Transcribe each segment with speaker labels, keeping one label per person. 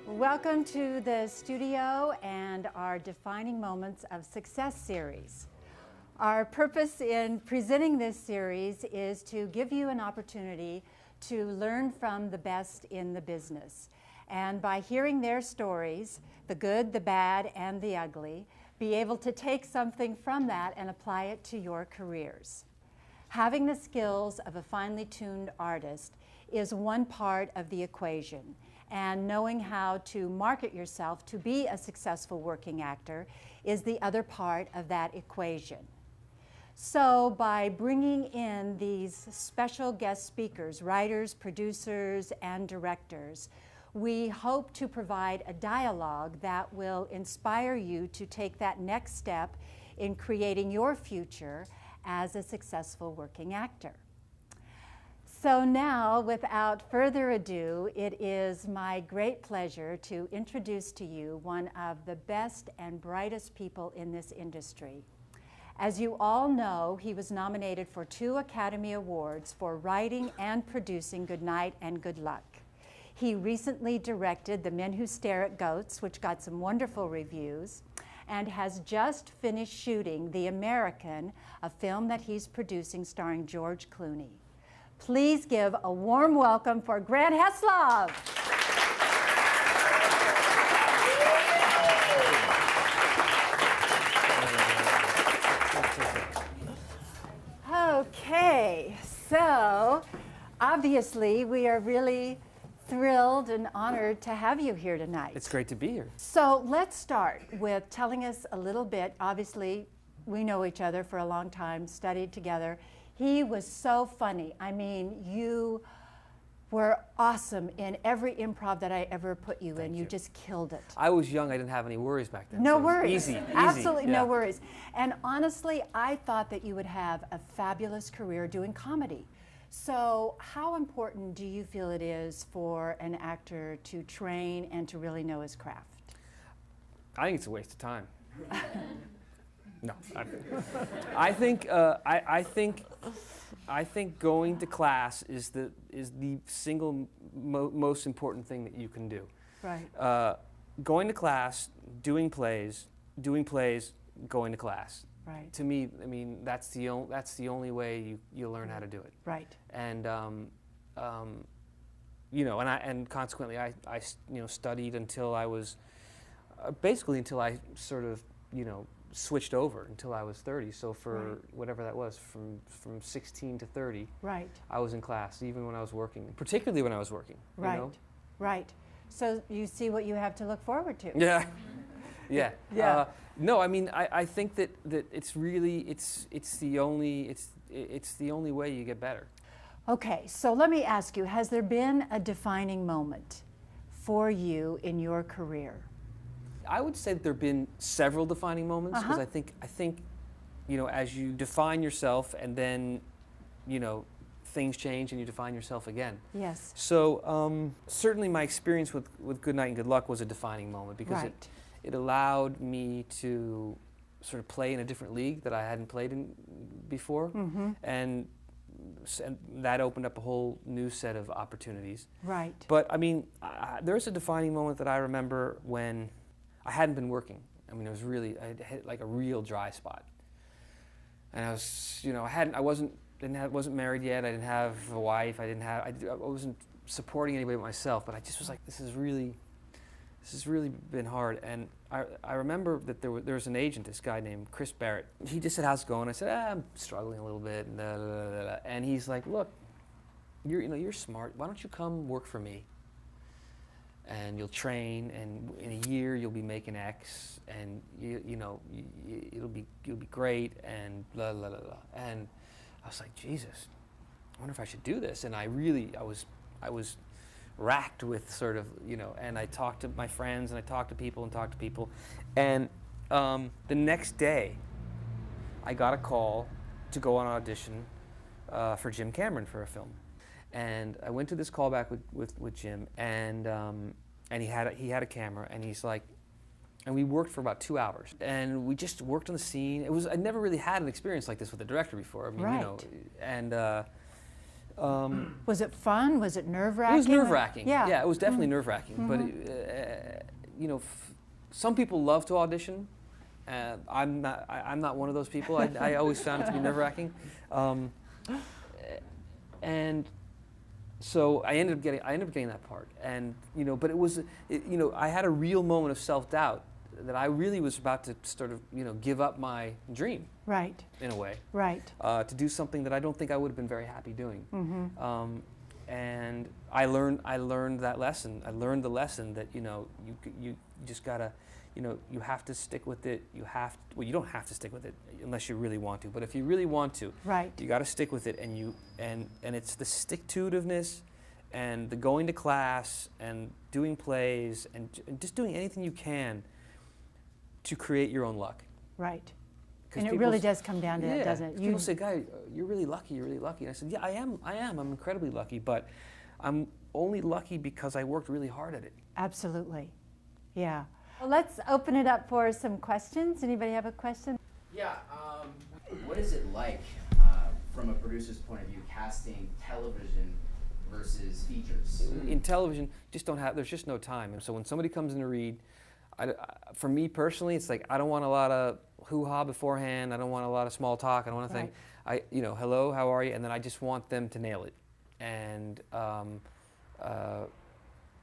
Speaker 1: Welcome to the studio and our Defining Moments of Success series. Our purpose in presenting this series is to give you an opportunity to learn from the best in the business. And by hearing their stories, the good, the bad, and the ugly, be able to take something from that and apply it to your careers. Having the skills of a finely tuned artist is one part of the equation, and knowing how to market yourself to be a successful working actor is the other part of that equation. So by bringing in these special guest speakers, writers, producers, and directors, we hope to provide a dialogue that will inspire you to take that next step in creating your future as a successful working actor. So now, without further ado, it is my great pleasure to introduce to you one of the best and brightest people in this industry. As you all know, he was nominated for 2 Academy Awards for writing and producing Good Night and Good Luck. He recently directed The Men Who Stare at Goats, which got some wonderful reviews, and has just finished shooting The American, a film that he's producing starring George Clooney. Please give a warm welcome for Grant Heslov. Okay, so obviously we are really thrilled and honored to have you here tonight.
Speaker 2: It's great to be here.
Speaker 1: So let's start with telling us a little bit. Obviously, we know each other for a long time, studied together. He was so funny. I mean, you were awesome in every improv that I ever put you in. You just killed it.
Speaker 2: I was young. I didn't have any worries back then.
Speaker 1: No
Speaker 2: so
Speaker 1: worries.
Speaker 2: Easy.
Speaker 1: Absolutely
Speaker 2: yeah.
Speaker 1: no worries. And honestly, I thought that you would have a fabulous career doing comedy. So how important do you feel it is for an actor to train and to really know his craft?
Speaker 2: I think it's a waste of time. No, I think going to class is the single most important thing that you can do.
Speaker 1: Right.
Speaker 2: Going to class, doing plays, going to class.
Speaker 1: Right.
Speaker 2: To me, I mean, that's the only way you learn how to do it.
Speaker 1: Right.
Speaker 2: And you know, and consequently, I studied until I was basically until I sort of switched over until I was 30. So for whatever that was, from 16 to 30,
Speaker 1: right,
Speaker 2: I was in class, even when I was working, particularly when I was working.
Speaker 1: Right,
Speaker 2: you know?
Speaker 1: Right. So you see what you have to look forward to.
Speaker 2: Yeah, yeah.
Speaker 1: Yeah.
Speaker 2: No, I mean, I think that it's really it's the only way you get better.
Speaker 1: Okay, so let me ask you: has there been a defining moment for you in your career?
Speaker 2: I would say that there have been several defining moments, because I think as you define yourself and then things change and you define yourself again.
Speaker 1: Yes.
Speaker 2: So certainly my experience with Good Night and Good Luck was a defining moment, because it allowed me to sort of play in a different league that I hadn't played in before, and that opened up a whole new set of opportunities.
Speaker 1: Right.
Speaker 2: But I mean, there's a defining moment that I remember when I hadn't been working. I mean, I hit like a real dry spot, and I was, I wasn't married yet. I didn't have a wife. I wasn't supporting anybody but myself. But I just was like, this has really been hard. And I remember that there was an agent, this guy named Chris Barrett. He just said, "How's it going?" I said, "I'm struggling a little bit." And he's like, "Look, you're smart. Why don't you come work for me? And you'll train, and in a year you'll be making X, and you'll be great, and blah blah blah blah." And I was like, Jesus, I wonder if I should do this. And I was racked with sort of and I talked to my friends, and I talked to people, and the next day I got a call to go on an audition for Jim Cameron for a film. And I went to this callback with Jim, and he had a camera, and he's like, and we worked for about 2 hours, and we just worked on the scene. I'd never really had an experience like this with a director before. I mean,
Speaker 1: right. Was it fun? Was it nerve-wracking?
Speaker 2: It was nerve-wracking.
Speaker 1: Yeah.
Speaker 2: It was definitely nerve-wracking. But you know, some people love to audition. I'm not one of those people. I always found it to be nerve-wracking. And so I ended up getting that part. And you know, but you know, I had a real moment of self-doubt that I really was about to sort of, you know, give up my dream.
Speaker 1: Right.
Speaker 2: In a way.
Speaker 1: Right.
Speaker 2: To do something that I don't think I would have been very happy doing. And I learned that lesson. I learned the lesson that, you know, you just gotta, you know, you have to stick with it. Well, you don't have to stick with it unless you really want to. But if you really want to,
Speaker 1: right,
Speaker 2: you got to stick with it. And it's the stick-to-itiveness and the going to class and doing plays and just doing anything you can to create your own luck.
Speaker 1: Right. And it really does come down to that, doesn't it?
Speaker 2: People say, "Guy, you're really lucky. You're really lucky." And I said, "Yeah, I am. I'm incredibly lucky, but I'm only lucky because I worked really hard at it."
Speaker 1: Absolutely. Yeah. Well, let's open it up for some questions. Anybody have a question?
Speaker 3: Yeah. What is it like, from a producer's point of view, casting television versus features?
Speaker 2: In television, there's just no time. And so when somebody comes in to read, for me personally, it's like I don't want a lot of hoo-ha beforehand. I don't want a lot of small talk. I don't want to think, you know, hello, how are you? And then I just want them to nail it. And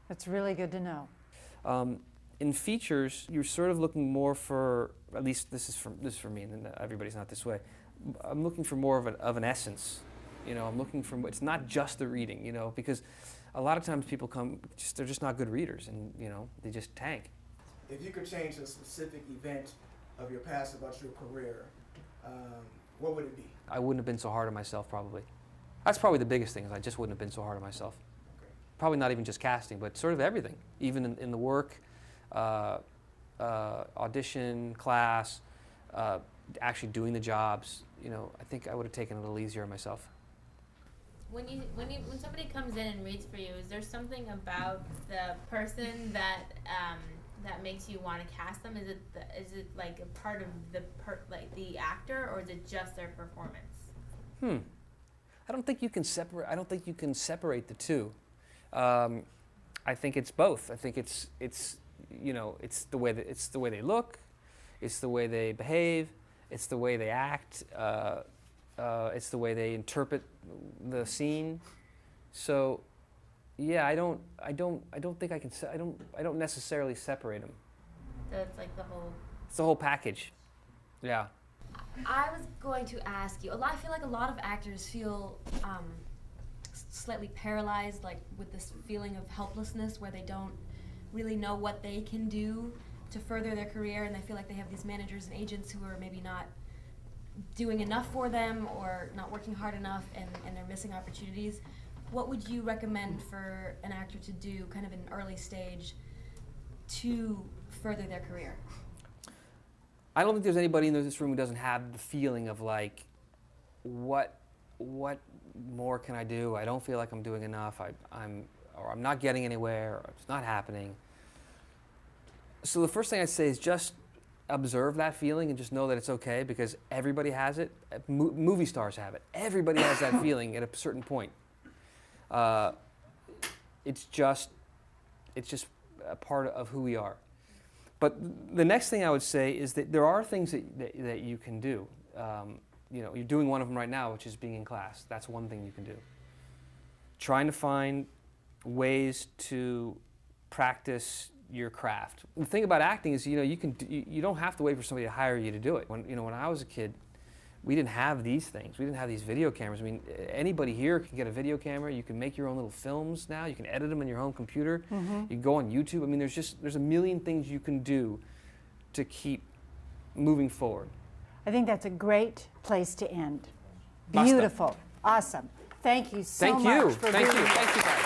Speaker 1: that's really good to know.
Speaker 2: In features, you're sort of looking more for, at least this is for me, and everybody's not this way. I'm looking for more of an essence. You know, I'm looking for, it's not just the reading, you know, because a lot of times people they're just not good readers, and you know, they just tank.
Speaker 4: If you could change a specific event of your past about your career, what would it be?
Speaker 2: I wouldn't have been so hard on myself, probably. That's probably the biggest thing, is I just wouldn't have been so hard on myself.
Speaker 4: Okay.
Speaker 2: Probably not even just casting, but sort of everything, even in the work, audition, class, actually doing the jobs. You know, I think I would have taken it a little easier on myself.
Speaker 5: When somebody comes in and reads for you, is there something about the person that that makes you want to cast them? Is it like a part of the actor, or is it just their performance?
Speaker 2: I don't think you can separate the two. I think it's both. I think it's you know, it's the way they look, it's the way they behave, it's the way they act, it's the way they interpret the scene. So, yeah, I don't think I can. I don't necessarily separate them.
Speaker 5: So it's like the whole.
Speaker 2: It's the whole package. Yeah.
Speaker 6: I was going to ask you. I feel like a lot of actors feel slightly paralyzed, like with this feeling of helplessness, where they don't really know what they can do to further their career, and they feel like they have these managers and agents who are maybe not doing enough for them or not working hard enough, and they're missing opportunities. What would you recommend for an actor to do kind of in an early stage to further their career?
Speaker 2: I don't think there's anybody in this room who doesn't have the feeling of like, what more can I do? I don't feel like I'm doing enough. I'm not getting anywhere, or it's not happening. So the first thing I'd say is just observe that feeling and just know that it's okay, because everybody has it. Movie stars have it. Everybody has that feeling at a certain point. It's just a part of who we are. But the next thing I would say is that there are things that you can do. You know, you're doing one of them right now, which is being in class. That's one thing you can do. Trying to find ways to practice your craft. The thing about acting is, you know, you don't have to wait for somebody to hire you to do it. When I was a kid, we didn't have these things. We didn't have these video cameras. I mean, anybody here can get a video camera. You can make your own little films now. You can edit them on your home computer. You can go on YouTube. I mean, there's a million things you can do to keep moving forward.
Speaker 1: I think that's a great place to end.
Speaker 2: Basta.
Speaker 1: Beautiful. Awesome. Thank you so much for being here.
Speaker 2: Thank you.